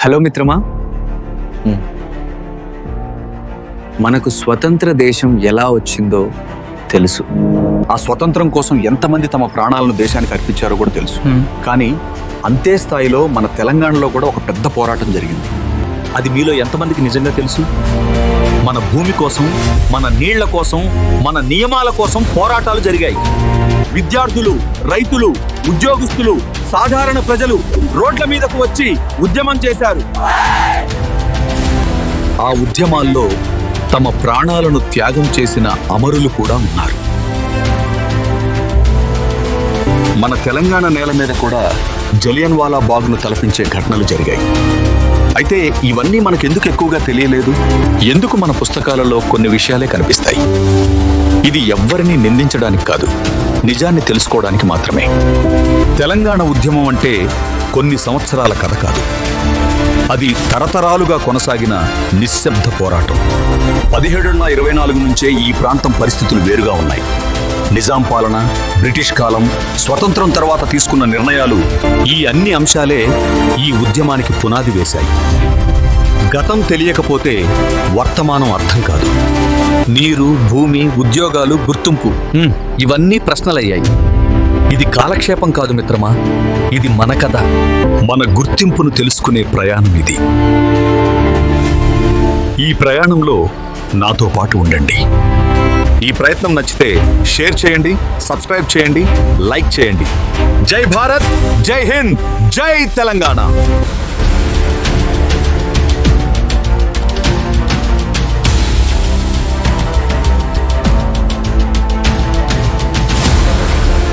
Hello మిత్రమా, మనకు స్వతంత్ర దేశం ఎలా వచ్చిందో తెలుసు. ఆ స్వతంత్రం కోసం ఎంతమంది తమ ప్రాణాలను దేశానికి అర్పించారో కూడా తెలుసు. కానీ అంతే స్థాయిలో మన తెలంగాణలో కూడా ఒక పెద్ద పోరాటం జరిగింది. అది మీలో ఎంతమందికి నిజంగా తెలుసు? మన భూమి కోసం, మన నీళ్ల కోసం, మన నియమాల కోసం పోరాటాలు జరిగాయి. విద్యార్థులు, రైతులు, ఉద్యోగస్తులు, సాధారణ ప్రజలు రోడ్ల మీదకు వచ్చి ఉద్యమం చేశారు. ఆ ఉద్యమాల్లో తమ ప్రాణాలను త్యాగం చేసిన అమరులు కూడా ఉన్నారు. మన తెలంగాణ నేల మీద కూడా జలియన్ వాలా బాగ్ను తలపించే ఘటనలు జరిగాయి. అయితే ఇవన్నీ మనకెందుకు ఎక్కువగా తెలియలేదు? ఎందుకు మన పుస్తకాలలో కొన్ని విషయాలే కనిపిస్తాయి? ఇది ఎవ్వరినీ నిందించడానికి కాదు, నిజాన్ని తెలుసుకోవడానికి మాత్రమే. తెలంగాణ ఉద్యమం అంటే కొన్ని సంవత్సరాల కథ కాదు, అది తరతరాలుగా కొనసాగిన నిశ్శబ్ద పోరాటం. 1724 నుంచే ఈ ప్రాంతం పరిస్థితులు వేరుగా ఉన్నాయి. నిజాం పాలన, బ్రిటిష్ కాలం, స్వతంత్రం తర్వాత తీసుకున్న నిర్ణయాలు, ఈ అన్ని అంశాలే ఈ ఉద్యమానికి పునాది వేశాయి. గతం తెలియకపోతే వర్తమానం అర్థం కాదు. నీరు, భూమి, ఉద్యోగాలు, గుర్తింపు, ఇవన్నీ ప్రశ్నలయ్యాయి. ఇది కాలక్షేపం కాదు మిత్రమా, ఇది మన కథ. మన గుర్తింపును తెలుసుకునే ప్రయాణం ఇది. ఈ ప్రయాణంలో నాతో పాటు ఉండండి. ఈ ప్రయత్నం నచ్చితే షేర్ చేయండి, సబ్స్క్రైబ్ చేయండి, లైక్ చేయండి. జై భారత్, జై హింద్, జై తెలంగాణ.